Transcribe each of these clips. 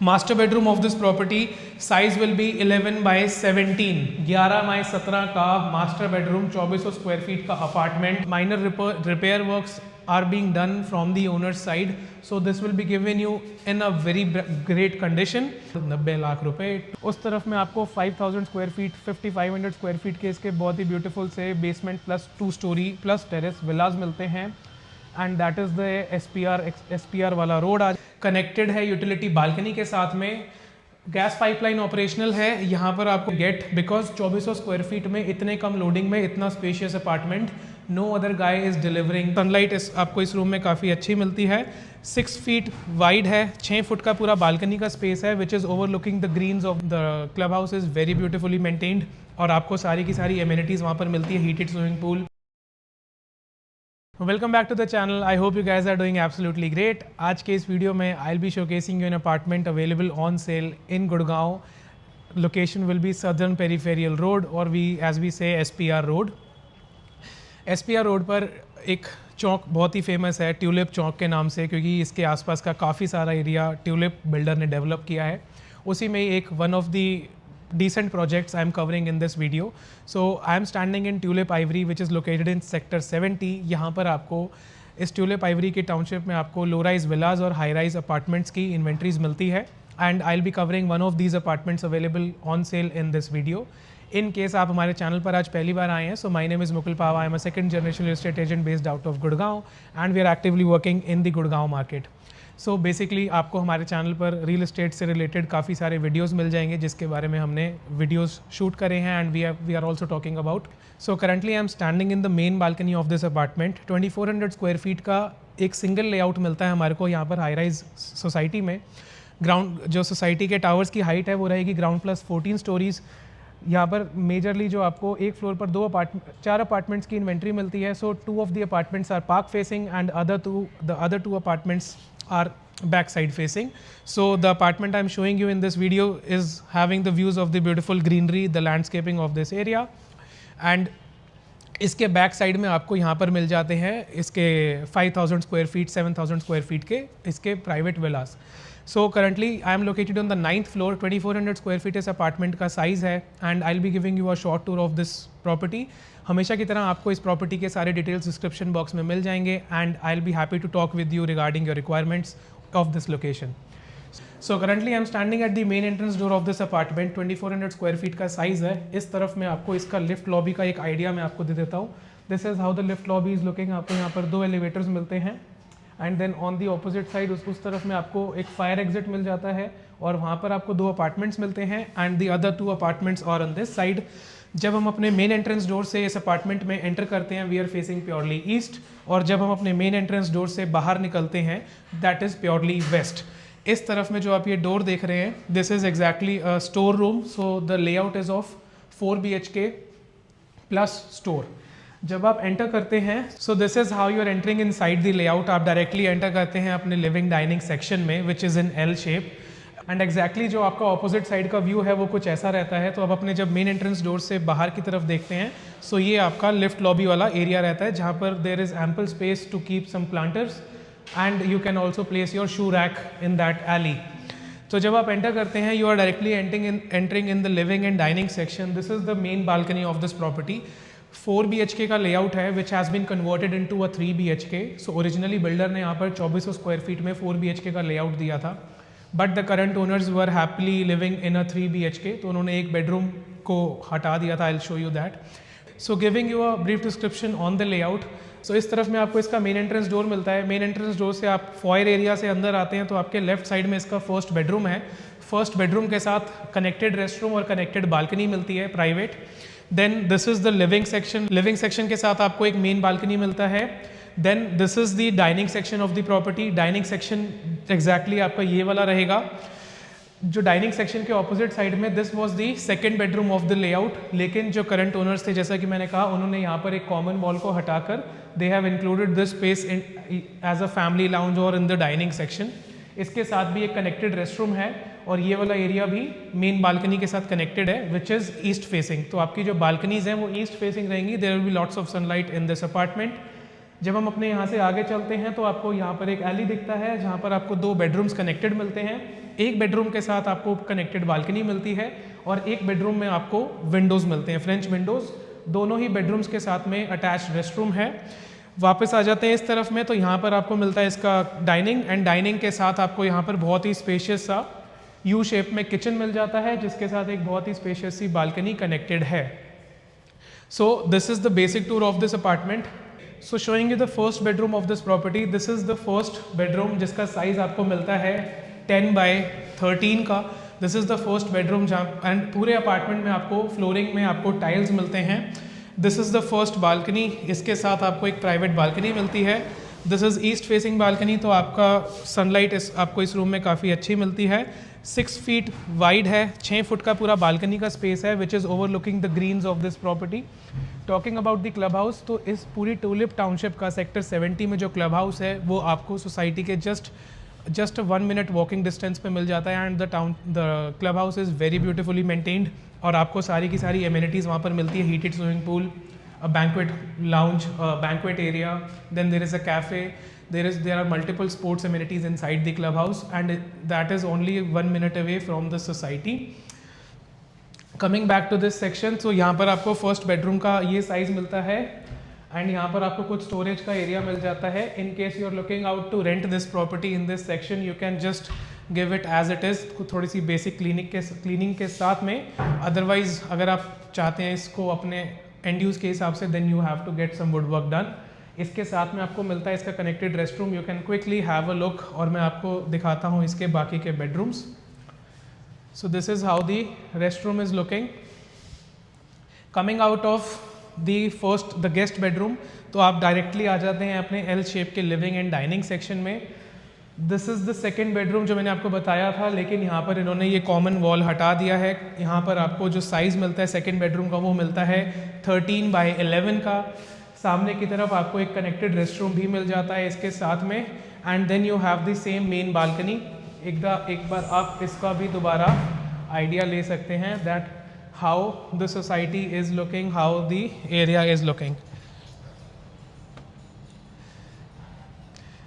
Master bedroom of this property size will be 11 by 17, 11 by 17 का master bedroom, 2400 square feet का apartment. Minor repair works are being done from the owner's side, so this will be given you in a very great condition. 90 lakh रुपए. उस तरफ में आपको 5000 square feet, 5500 square feet के इसके बहुत ही ब्यूटीफुल से basement plus 2 story plus terrace villas मिलते हैं. And that is the SPR वाला रोड आज कनेक्टेड है यूटिलिटी बालकनी के साथ में. गैस पाइपलाइन ऑपरेशनल है यहाँ पर आपको गेट, बिकॉज 2400 स्क्वायर फीट में इतने कम लोडिंग में इतना spacious apartment no other guy is delivering. Sunlight आपको इस रूम में काफ़ी अच्छी मिलती है. 6 फीट वाइड है, 6 फुट का पूरा बालकनी का स्पेस है which is overlooking the greens of the club house. Is very beautifully maintained और आपको सारी की सारी एमिनिटीज़ वहाँ पर मिलती है. Heated swimming pool. Welcome back to the channel. I hope you guys are doing absolutely great. आज के इस वीडियो में I will be showcasing you an apartment available on sale in Gurgaon. Location will be southern peripheral road और we as we say SPR road. SPR road पर एक चौक बहुत ही famous है tulip चौक के नाम से, क्योंकि इसके आसपास का काफ़ी सारा एरिया ट्यूलिप बिल्डर ने डेवलप किया है. उसी में एक one of the decent projects I am covering in this video. So I am standing in Tulip Ivory which is located in sector 70. यहाँ पर आपको इस Tulip Ivory के टाउनशिप में आपको लो राइज विलाज और हाई राइज अपार्टमेंट्स की inventories मिलती है. And I will be covering one of these apartments available on sale in this video. In case आप हमारे चैनल पर आज पहली बार आए हैं, so my name is Mukul Pawa. I am a second generation real estate agent based out of Gurgaon and we are actively working in the Gurgaon market. So basically आपको हमारे चैनल पर रियल एस्टेट से रिलेटेड काफ़ी सारे वीडियोस मिल जाएंगे जिसके बारे में हमने वीडियोस शूट करे हैं and we are also talking about. So currently I am standing in the main balcony of this apartment. 2400 square feet का एक सिंगल लेआउट मिलता है हमारे को यहाँ पर हाई राइज सोसाइटी में. ग्राउंड जो सोसाइटी के टावर्स की हाइट है वो रहेगी ग्राउंड प्लस 14 स्टोरीज़. यहाँ पर मेजरली जो आपको एक फ्लोर पर 4 अपार्टमेंट्स की इन्वेंट्री मिलती है. So 2 of the apartments are park facing and the other 2 apartments are backside facing. So the apartment I'm showing you in this video is having the views of the beautiful greenery, the landscaping of this area. And इसके back side में आपको यहाँ पर मिल जाते हैं इसके 5000 square feet, 7000 square feet के इसके private Vilas. So currently I M located on the 9th floor. 2400 square feet इस अपार्टमेंट का साइज़ है and I will be giving you a short tour of this property. हमेशा की तरह आपको इस प्रॉपर्टी के सारे डिटेल्स डिस्क्रिप्शन बॉक्स में मिल जाएंगे and I will be happy to talk with you regarding your requirements of this location. So currently I am standing at the main entrance door of this apartment. 2400 square feet का size है. इस तरफ में आपको इसका lift lobby का एक idea मैं आपको दे देता हूँ. This is how the lift lobby is looking. आपको यहाँ पर 2 एलिवेटर्स मिलते हैं and then on the opposite side उस तरफ में आपको एक फायर एग्जिट मिल जाता है और वहाँ पर आपको 2 अपार्टमेंट्स मिलते हैं एंड दी अदर 2 अपार्टमेंट्स और ऑन दिस साइड. जब हम अपने मेन एंट्रेंस डोर से इस अपार्टमेंट में एंटर करते हैं we are facing purely east, और जब हम अपने मेन एंट्रेंस डोर से बाहर निकलते हैं दैट इज़ प्योरली वेस्ट. इस तरफ में जो आप ये डोर देख रहे हैं this is exactly a store room. So the layout is of 4 BHK plus store. जब आप एंटर करते हैं so this is how you are entering inside the layout. आप डायरेक्टली एंटर करते हैं अपने लिविंग डाइनिंग सेक्शन में which is in L shape and exactly जो आपका ऑपोजिट साइड का व्यू है वो कुछ ऐसा रहता है. तो अब अपने जब मेन एंट्रेंस डोर से बाहर की तरफ देखते हैं सो ये आपका लिफ्ट लॉबी वाला एरिया रहता है जहाँ पर there is ample space to keep some planters and you can also place your shoe rack in that alley. तो जब आप एंटर करते हैं you are directly entering in the living and dining section. This is the main balcony of this property. 4 BHK का layout है which has been converted into a 3 BHK. So originally builder ने यहाँ पर 2400 square feet में 4 BHK का layout दिया था, but the current owners were happily living in a 3 BHK. तो उन्होंने एक बेडरूम को हटा दिया था. I will show you that. So giving you a brief description on the layout. So इस तरफ में आपको इसका मेन एंट्रेंस डोर मिलता है. मेन एंट्रेंस डोर से आप फॉयर एरिया से अंदर आते हैं तो आपके लेफ्ट साइड में इसका फर्स्ट बेडरूम है. फर्स्ट बेडरूम के साथ कनेक्टेड रेस्टरूम और कनेक्टेड बालकनी मिलती है private. Then this is the living section. Living section के साथ आपको एक मेन बालकनी मिलता है. Then this is the dining section of the property. Dining section exactly आपका ये वाला रहेगा. जो डाइनिंग सेक्शन के ऑपोजिट साइड में this was the second bedroom of the layout. लेकिन जो करंट ओनर्स थे जैसा कि मैंने कहा उन्होंने यहाँ पर एक कॉमन वॉल को हटाकर they have included this space in as a family lounge और इन द डाइनिंग सेक्शन. इसके साथ भी एक कनेक्टेड रेस्टरूम है और ये वाला एरिया भी मेन बालकनी के साथ कनेक्टेड है विच इज़ ईस्ट फेसिंग. तो आपकी जो बालकनीज हैं वो ईस्ट फेसिंग रहेंगी. There will be lots of sunlight in this apartment. जब हम अपने यहाँ से आगे चलते हैं तो आपको यहाँ पर एक एली दिखता है जहाँ पर आपको 2 बेडरूम्स कनेक्टेड मिलते हैं। एक बेडरूम के साथ आपको कनेक्टेड बालकनी मिलती है और एक बेडरूम में आपको विंडोज़ मिलते हैं, फ्रेंच विंडोज़। दोनों ही बेडरूम्स के साथ में अटैच्ड रेस्टरूम है। वापस आ जाते हैं इस तरफ में तो यहाँ पर आपको मिलता है इसका डाइनिंग, एंड डाइनिंग के साथ आपको यहाँ पर बहुत ही स्पेशियस सा यू शेप में किचन मिल जाता है जिसके साथ एक बहुत ही स्पेशियस सी बालकनी कनेक्टेड है। सो this is the basic tour of this apartment. So showing you the first bedroom of this property. This is the first bedroom जिसका साइज़ आपको मिलता है 10 बाय 13 का। This is the first bedroom जहाँ, and पूरे apartment में आपको flooring में आपको टाइल्स मिलते हैं। This is the first balcony, इसके साथ आपको एक प्राइवेट बालकनी मिलती है। This is east facing balcony, तो आपका सनलाइट आपको इस रूम में काफ़ी अच्छी मिलती है। 6 फीट वाइड है, 6 फुट का पूरा बालकनी का स्पेस है which is overlooking the greens of this property. Talking about the club house, तो इस पूरी टूलिप टाउनशिप का सेक्टर 70 में जो क्लब हाउस है वो आपको सोसाइटी के जस्ट 1 मिनट वॉकिंग डिस्टेंस पे मिल जाता है। And the club house is very beautifully maintained और आपको सारी की सारी एमिनिटीज़ वहाँ पर मिलती है। Heated swimming pool, a banquet lounge, a banquet area, then there is a cafe, there are multiple sports amenities inside the clubhouse, and that is only 1 minute away from the society. Coming back to this section, so यहाँ पर आपको first bedroom का ये size मिलता है and यहाँ पर आपको कुछ स्टोरेज का एरिया मिल जाता है। In case you are looking out to rent this property in this section, you can just give it as it is, थोड़ी सी बेसिक क्लीनिंग के साथ में। अदरवाइज अगर आप चाहते हैं इसको अपने एंड यूज़ के हिसाब से, then you have to get some wood work done. इसके साथ में आपको मिलता है इसका connected restroom. You can quickly have a look और मैं आपको दिखाता हूँ इसके बाकी के bedrooms. So this is how the restroom is looking. Coming out of the guest bedroom, तो आप डायरेक्टली आ जाते हैं अपने एल शेप के लिविंग एंड डाइनिंग सेक्शन में। This is the second bedroom जो मैंने आपको बताया था, लेकिन यहाँ पर इन्होंने ये कॉमन वॉल हटा दिया है। यहाँ पर आपको जो साइज़ मिलता है सेकेंड बेडरूम का वो मिलता है 13 बाय 11 का। सामने की तरफ आपको एक कनेक्टेड रेस्टरूम भी मिल जाता है इसके साथ में, and then you have the same main balcony. एक बार आप इसका भी दोबारा आइडिया ले सकते हैं that how the society is looking, how the area is looking.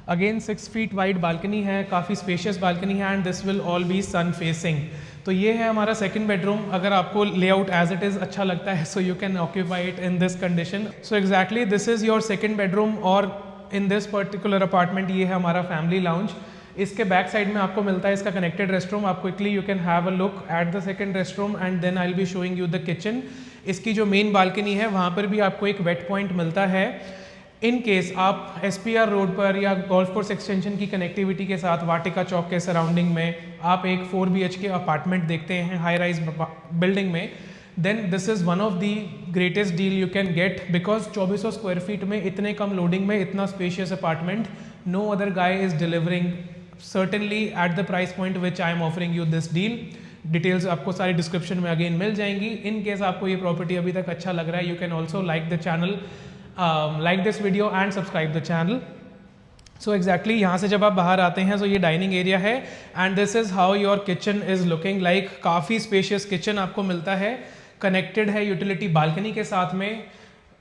Again 6 feet wide balcony है, काफ़ी स्पेशियस बालकनी है, and this will all be sun facing. तो ये है हमारा सेकंड बेडरूम। अगर आपको लेआउट एज इट इज़ अच्छा लगता है, so you can occupy it in this condition. So exactly this is your second bedroom, और इन दिस पर्टिकुलर अपार्टमेंट ये है हमारा फैमिली लाउंज। इसके बैक साइड में आपको मिलता है इसका कनेक्टेड रेस्टरूम। आप quickly you can have a look at the second restroom and then I will be showing you the kitchen. इसकी जो मेन बालकनी है वहाँ पर भी आपको एक वेट पॉइंट मिलता है। इन केस आप SPR रोड पर या गोल्फ कोर्स एक्सटेंशन की कनेक्टिविटी के साथ वाटिका चौक के सराउंडिंग में आप एक 4 BHK अपार्टमेंट देखते हैं हाई राइज बिल्डिंग में, then this is one of the greatest deal you can get, because 2400 square feet में इतने कम लोडिंग में इतना spacious apartment no other guy is delivering certainly at the price point which I am offering you this deal. Details आपको सारी description में again मिल जाएंगी। In case आपको ये प्रॉपर्टी अभी तक अच्छा लग रहा है, you can also like the channel, like this video and subscribe the channel. So exactly यहाँ से जब आप बाहर आते हैं तो ये डाइनिंग एरिया है, and this is how your kitchen is looking like। काफ़ी स्पेशियस किचन आपको मिलता है, कनेक्टेड है यूटिलिटी बालकनी के साथ में।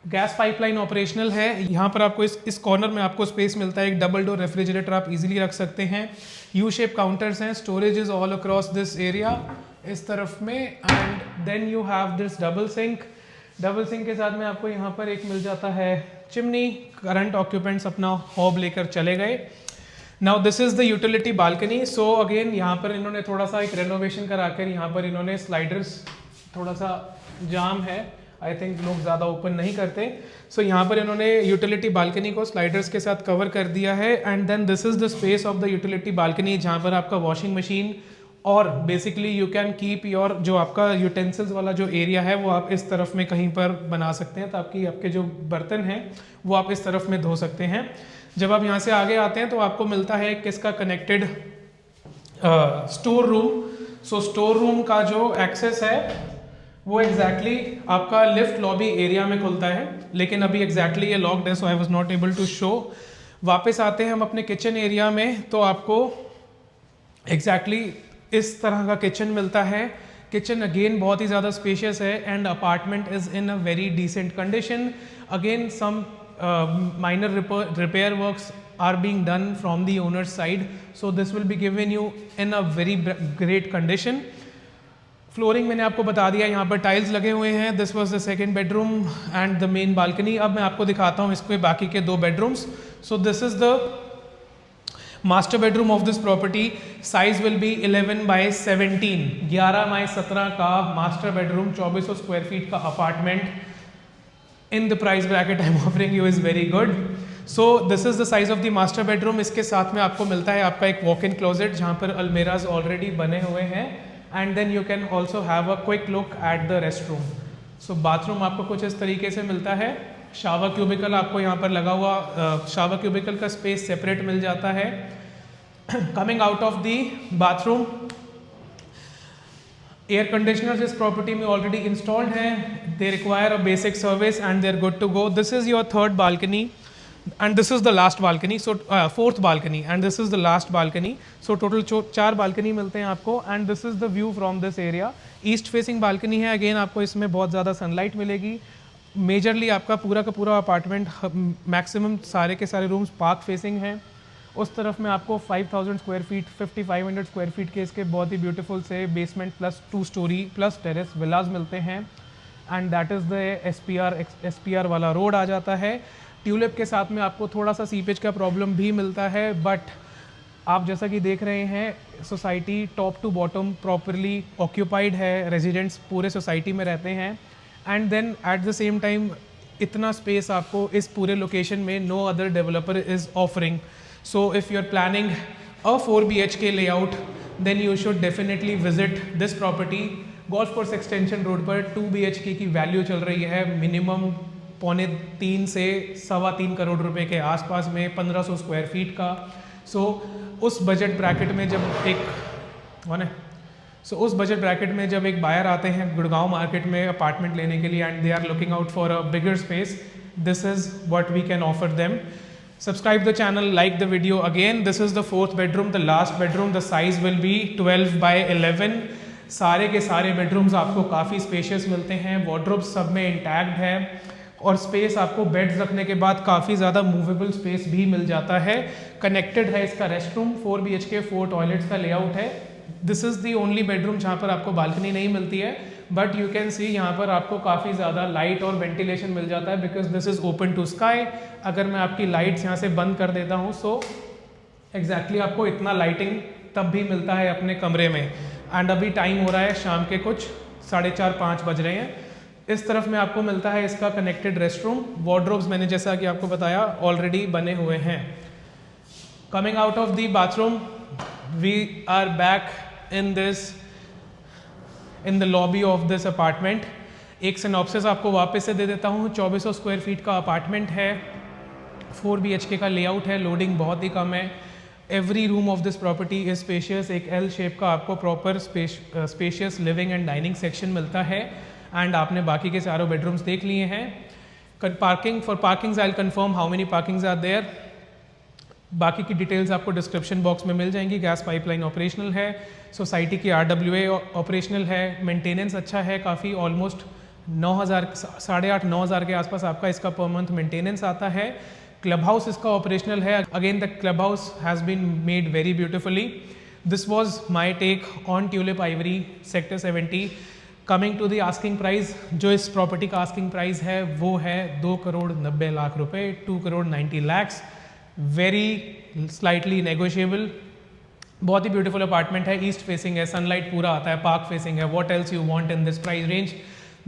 गैस पाइपलाइन ऑपरेशनल है। यहाँ पर आपको इस कॉर्नर में आपको स्पेस मिलता है, एक डबल डोर रेफ्रिजरेटर आप इजीली रख सकते हैं। यू शेप काउंटर्स हैं, storage is all across this area इस तरफ में, and then you have this double sink. Double sink के साथ में आपको यहाँ पर एक मिल जाता है चिमनी। करंट ऑक्यूपेंट्स अपना हॉब लेकर चले गए। Now this is the utility balcony. So again यहाँ पर इन्होंने थोड़ा सा एक रेनोवेशन कराकर यहाँ पर इन्होंने स्लाइडर्स, थोड़ा सा जाम है, आई थिंक लोग ज़्यादा ओपन नहीं करते। सो यहाँ पर इन्होंने यूटिलिटी बालकनी को स्लाइडर्स के साथ कवर कर दिया है, and then this is the space of the utility balcony जहाँ पर आपका वॉशिंग मशीन और basically you can keep your जो आपका यूटेंसिल्स वाला जो एरिया है वो आप इस तरफ में कहीं पर बना सकते हैं, ताकि आपके जो बर्तन हैं वो आप इस तरफ में धो सकते हैं। जब आप यहाँ से आगे आते हैं तो आपको मिलता है किसका कनेक्टेड स्टोर रूम। सो स्टोर रूम का जो एक्सेस है वो एग्जैक्टली आपका लिफ्ट लॉबी एरिया में खुलता है, लेकिन अभी एग्जैक्टली ये लॉक्ड है, so I was not able to show. वापस आते हैं हम अपने किचन एरिया में, तो आपको एग्जैक्टली इस तरह का किचन मिलता है। किचन अगेन बहुत ही ज़्यादा स्पेशियस है, and apartment is in a very decent condition. Again some minor repair works are being done from the owner's side, so this will be given you in a very great condition. Flooring मैंने आपको बता दिया, यहाँ पर tiles लगे हुए हैं. This was the second bedroom and the main balcony. अब मैं आपको दिखाता हूँ इसके बाकी के 2 bedrooms. So this is the master bedroom of this property. Size will be 11 by 17, 11 by 17 का मास्टर बेडरूम, 2400 स्क्वायर फीट का apartment. In the price bracket I am offering you is very good. So this is the size of the master bedroom. इसके साथ में आपको मिलता है आपका एक वॉक इन क्लोजेट जहाँ पर अलमेराज ऑलरेडी बने हुए हैं. And then you can also have a quick look at the rest room. So bathroom आपको कुछ इस तरीके से मिलता है. शावर क्यूबिकल आपको यहाँ पर लगा हुआ, शावर क्यूबिकल का स्पेस सेपरेट मिल जाता है. Coming out of the bathroom, air conditioners इस प्रॉपर्टी में ऑलरेडी इंस्टॉल्ड हैं. They require a basic service and they are good to go. This is your third balcony and this is the last balcony, so fourth balcony and this is the last balcony. So total 4 balcony मिलते हैं आपको. and this is the view from this area. east facing balcony है. again आपको इसमें बहुत ज़्यादा sunlight मिलेगी. Majorly आपका पूरा का पूरा अपार्टमेंट, मैक्सिमम सारे के सारे रूम्स पार्क फेसिंग हैं. उस तरफ में आपको 5000 स्क्वायर फीट, 5500 स्क्वायर फीट के इसके बहुत ही ब्यूटीफुल से basement plus 2 story plus terrace villas मिलते हैं. And that is the SPR वाला रोड आ जाता है. ट्यूलिप के साथ में आपको थोड़ा सा सीपेज का प्रॉब्लम भी मिलता है, बट आप जैसा कि देख रहे हैं society top to bottom properly occupied है. रेजिडेंट्स पूरे सोसाइटी में रहते हैं. And then at the same time इतना स्पेस आपको इस पूरे लोकेशन में no other developer is offering. So if you are planning a 4 BHK layout then you should definitely visit this property. Golf course extension road पर 2 BHK की value चल रही है मिनिमम 2.25 से 3.25 करोड़ रुपए के आसपास में, 1500 स्क्वायर फीट का. सो उस बजट ब्रैकेट में जब एक बायर आते हैं गुड़गांव मार्केट में अपार्टमेंट लेने के लिए and they are looking out for a bigger space, this is what we can offer them. Subscribe the channel, like the video. Again, this is the 4th bedroom, the last bedroom. The size will be 12 by 11. सारे के सारे bedrooms आपको काफ़ी spacious मिलते हैं. Wardrobe सब में intact है और स्पेस आपको बेड्स रखने के बाद काफ़ी ज़्यादा मूवेबल स्पेस भी मिल जाता है. कनेक्टेड है इसका रेस्ट रूम. 4 BHK 4 टॉयलेट्स का लेआउट है. This is the only bedroom जहाँ पर आपको बालकनी नहीं मिलती है, बट यू कैन सी यहाँ पर आपको काफ़ी ज़्यादा लाइट और वेंटिलेशन मिल जाता है because this is open to sky. अगर मैं आपकी लाइट्स यहाँ से बंद कर देता हूँ सो एग्जैक्टली आपको इतना लाइटिंग तब भी मिलता है अपने कमरे में. एंड अभी टाइम हो रहा है शाम के कुछ 4:30-5 बज रहे हैं. इस तरफ में आपको मिलता है इसका कनेक्टेड रेस्ट रूम. वार्डरोब्स मैंने जैसा कि आपको बताया ऑलरेडी बने हुए हैं. Coming out of the bathroom, we are back in the lobby of this apartment. एक सिनॉप्सिस आपको वापस से दे देता हूँ. 2400 स्क्वायर फीट का अपार्टमेंट है. 4 BHK का लेआउट है. लोडिंग बहुत ही कम है. Every room of this property is spacious. एक L शेप का आपको proper spacious living and dining section मिलता है. एंड आपने बाकी के चारों बेडरूम्स देख लिए हैं. Parking for parkings I will confirm how many parkings are there. बाकी की डिटेल्स आपको डिस्क्रिप्शन बॉक्स में मिल जाएंगी. गैस पाइपलाइन ऑपरेशनल है. सोसाइटी की RWA ऑपरेशनल है. मेंटेनेंस अच्छा है काफ़ी. ऑलमोस्ट 8,500-9,000 के आसपास आपका इसका पर मंथ मेंटेनेंस आता है. क्लब हाउस इसका ऑपरेशनल है. Again the club house has been made very beautifully. This was my take on Tulip Ivory sector 70. Coming to the asking price, जो इस प्रॉपर्टी का आस्किंग प्राइस है वो है 2,90,00,000 रुपए, 2,90 lakhs. Very slightly negotiable. बहुत ही ब्यूटीफुल अपार्टमेंट है. ईस्ट फेसिंग है, सनलाइट पूरा आता है, पार्क फेसिंग है. What else you want in this price range?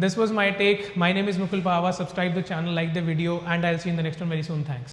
This was my take. My name is Mukul Pawa. Subscribe the channel, like the video, and I'll see you in the next one very soon. Thanks.